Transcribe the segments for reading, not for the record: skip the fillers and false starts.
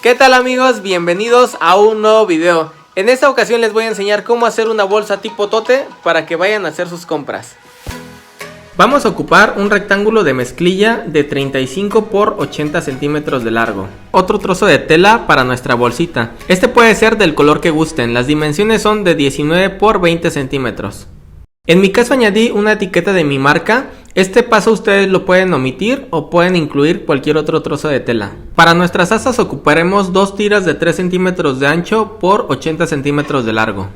¿Qué tal amigos? Bienvenidos a un nuevo video. En esta ocasión les voy a enseñar cómo hacer una bolsa tipo tote para que vayan a hacer sus compras. Vamos a ocupar un rectángulo de mezclilla de 35 por 80 centímetros de largo. Otro trozo de tela para nuestra bolsita. Este puede ser del color que gusten, las dimensiones son de 19 por 20 centímetros. En mi caso añadí una etiqueta de mi marca. Este paso ustedes lo pueden omitir o pueden incluir cualquier otro trozo de tela. Para nuestras asas ocuparemos dos tiras de 3 centímetros de ancho por 80 centímetros de largo.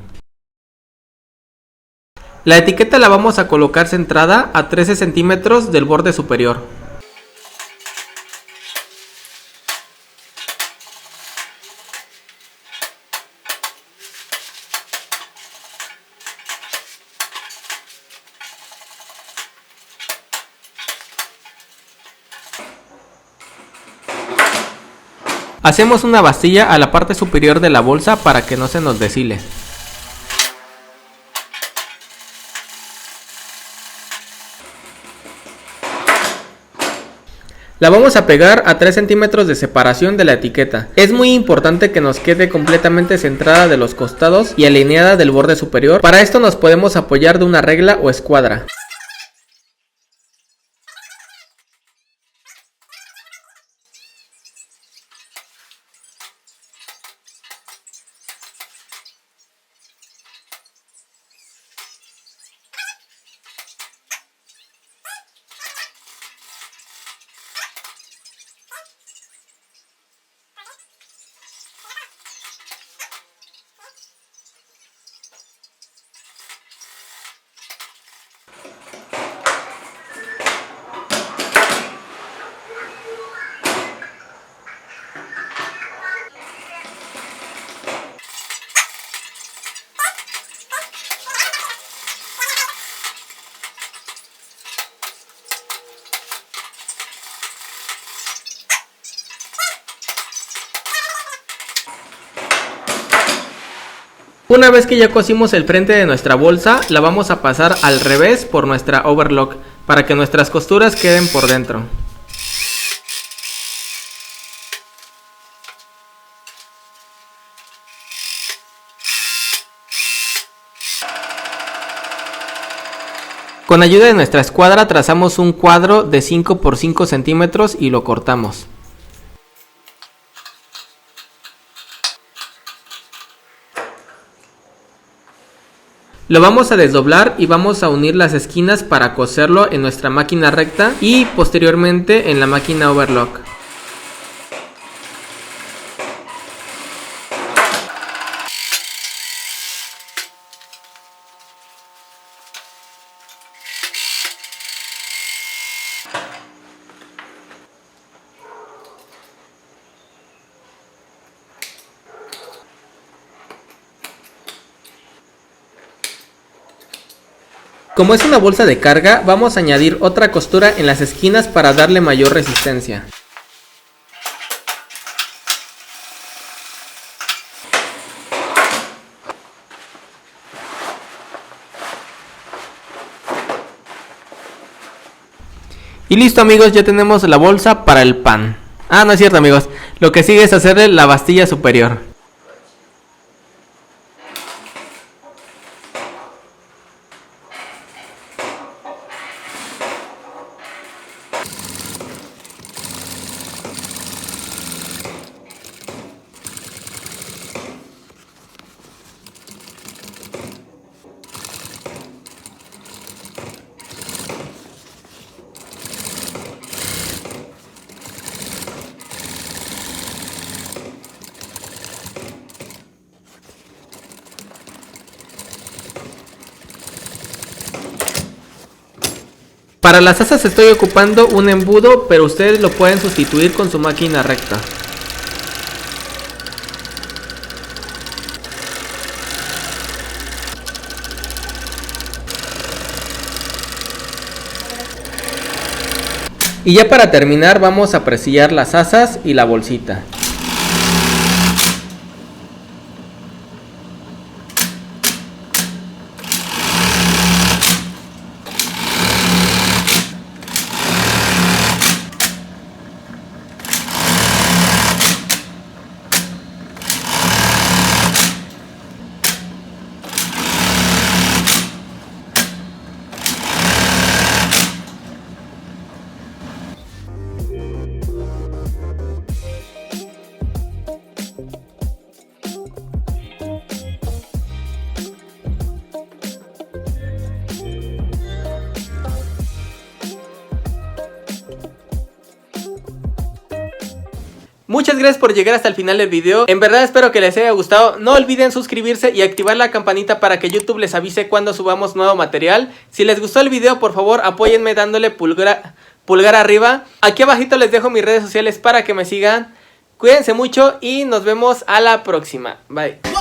La etiqueta la vamos a colocar centrada a 13 centímetros del borde superior. Hacemos una bastilla a la parte superior de la bolsa para que no se nos deshile. La vamos a pegar a 3 centímetros de separación de la etiqueta. Es muy importante que nos quede completamente centrada de los costados y alineada del borde superior. Para esto nos podemos apoyar de una regla o escuadra. Una vez que ya cosimos el frente de nuestra bolsa, la vamos a pasar al revés por nuestra overlock para que nuestras costuras queden por dentro. Con ayuda de nuestra escuadra trazamos un cuadro de 5 por 5 centímetros y lo cortamos. Lo vamos a desdoblar y vamos a unir las esquinas para coserlo en nuestra máquina recta y posteriormente en la máquina overlock. Como es una bolsa de carga, vamos a añadir otra costura en las esquinas para darle mayor resistencia. Y listo amigos, ya tenemos la bolsa para el pan. No es cierto amigos, lo que sigue es hacerle la bastilla superior. Para las asas estoy ocupando un embudo, pero ustedes lo pueden sustituir con su máquina recta. Y ya para terminar vamos a presillar las asas y la bolsita. Muchas gracias por llegar hasta el final del video. En verdad espero que les haya gustado. No olviden suscribirse y activar la campanita para que YouTube les avise cuando subamos nuevo material. Si les gustó el video, por favor apóyenme dándole pulgar arriba. Aquí abajito les dejo mis redes sociales para que me sigan. Cuídense mucho y nos vemos a la próxima. Bye.